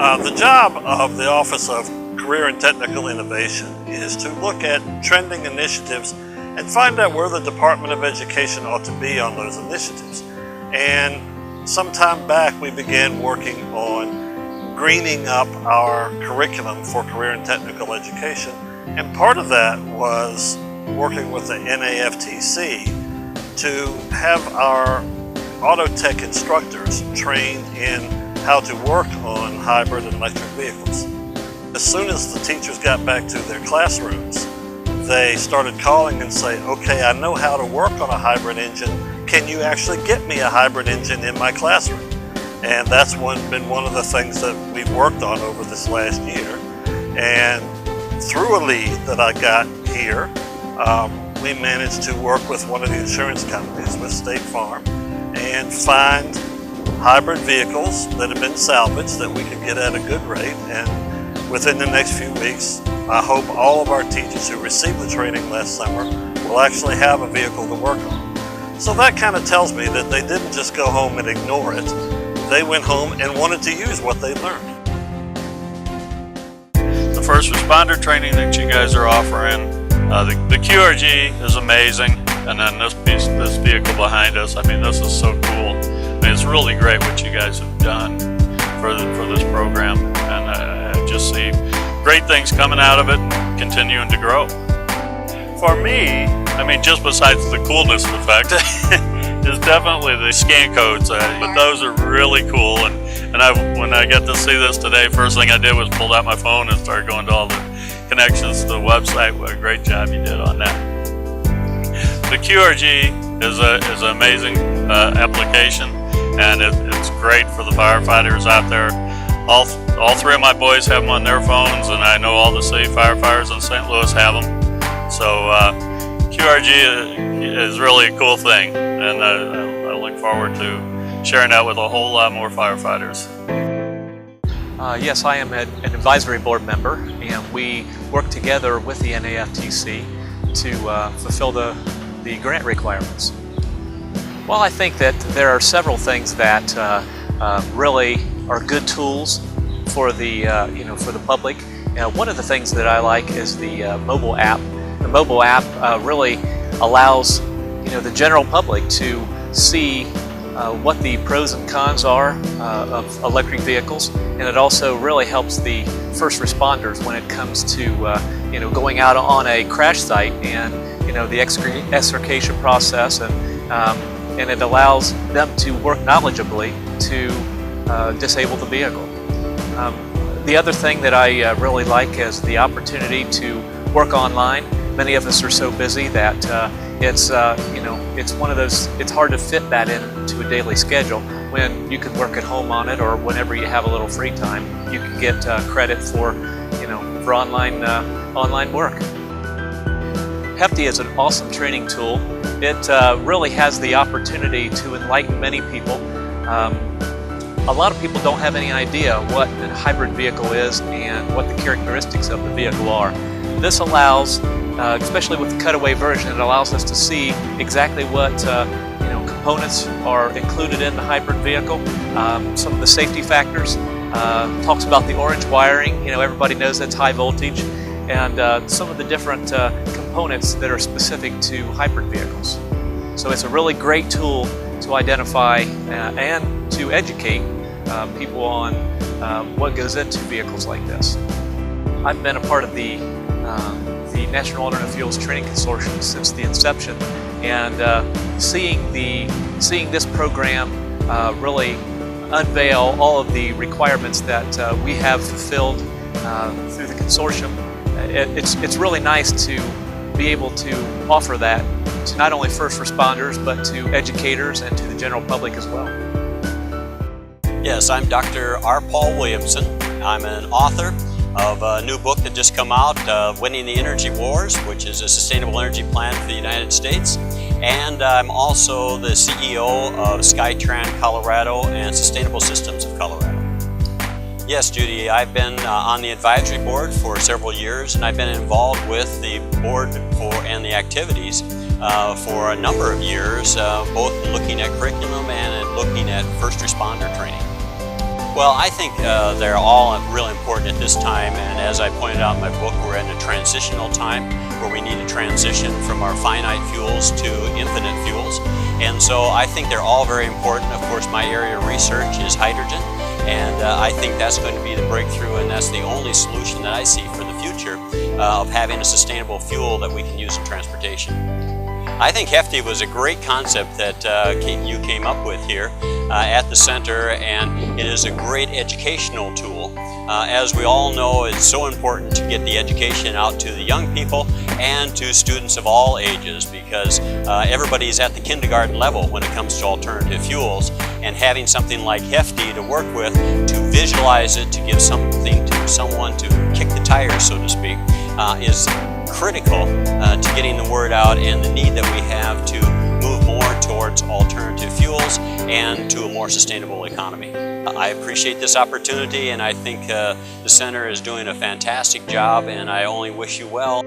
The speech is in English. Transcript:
The job of the Office of Career and Technical Innovation is to look at trending initiatives and find out where the Department of Education ought to be on those initiatives. And some time back we began working on greening up our curriculum for career and technical education, and part of that was working with the NAFTC to have our auto tech instructors trained in how to work on hybrid and electric vehicles. As soon as the teachers got back to their classrooms, they started calling and saying, okay, I know how to work on a hybrid engine. Can you actually get me a hybrid engine in my classroom? And that's been one of the things that we've worked on over this last year. And through a lead that I got here, we managed to work with one of the insurance companies, with State Farm, and find hybrid vehicles that have been salvaged that we could get at a good rate. And within the next few weeks, I hope all of our teachers who received the training last summer will actually have a vehicle to work on. So that kind of tells me that they didn't just go home and ignore it. They went home and wanted to use what they learned. The first responder training that you guys are offering, the QRG is amazing, and then this vehicle behind us, I mean, this is so cool. I mean, it's really great what you guys have done for this program, and I just see great things coming out of it and continuing to grow. For me, I mean, just besides the coolness effect, is definitely the scan codes. But those are really cool, and when I got to see this today, first thing I did was pulled out my phone and started going to all the connections to the website. What a great job you did on that. The QRG is an amazing application, and it's great for the firefighters out there. All three of my boys have them on their phones, and I know all the city firefighters in St. Louis have them. So QRG is really a cool thing, and I look forward to sharing that with a whole lot more firefighters. Yes, I am an advisory board member, and we work together with the NAFTC to fulfill the grant requirements. Well, I think that there are several things that really are good tools for the for the public. One of the things that I like is the mobile app. The mobile app really allows the general public to see what the pros and cons are of electric vehicles, and it also really helps the first responders when it comes to going out on a crash site and the extrication process, and it allows them to work knowledgeably to disable the vehicle. The other thing that I really like is the opportunity to work online. Many of us are so busy that it's one of those, it's hard to fit that into a daily schedule. When you can work at home on it, or whenever you have a little free time, you can get credit for online work. Hefty is an awesome training tool. It really has the opportunity to enlighten many people. A lot of people don't have any idea what a hybrid vehicle is and what the characteristics of the vehicle are. This allows, especially with the cutaway version, it allows us to see exactly what components are included in the hybrid vehicle. Some of the safety factors, talks about the orange wiring. Everybody knows that's high voltage, and some of the different components that are specific to hybrid vehicles. So it's a really great tool to identify and to educate people on what goes into vehicles like this. I've been a part of the National Alternate Fuels Training Consortium since the inception, and seeing this program really unveil all of the requirements that we have fulfilled through the consortium, it's really nice to be able to offer that to not only first responders, but to educators and to the general public as well. Yes, I'm Dr. R. Paul Williamson. I'm an author of a new book that just come out, Winning the Energy Wars, which is a sustainable energy plan for the United States. And I'm also the CEO of Skytran Colorado and Sustainable Systems of Colorado. Yes, Judy, I've been on the advisory board for several years, and I've been involved with the board and the activities for a number of years, both looking at curriculum and looking at first responder training. Well, I think they're all really important at this time, and as I pointed out in my book, we're in a transitional time where we need to transition from our finite fuels to infinite fuels. And so I think they're all very important. Of course, my area of research is hydrogen, and I think that's going to be the breakthrough, and that's the only solution that I see for the future of having a sustainable fuel that we can use in transportation. I think HEFTI was a great concept that you came up with here at the center, and it is a great educational tool. As we all know, it's so important to get the education out to the young people and to students of all ages, because everybody's at the kindergarten level when it comes to alternative fuels, and having something like HEFTI to work with, to visualize it, to give something to someone to kick the tires, so to speak, is critical to getting the word out and the need that we have to move more towards alternative fuels and to a more sustainable economy. I appreciate this opportunity, and I think the center is doing a fantastic job, and I only wish you well.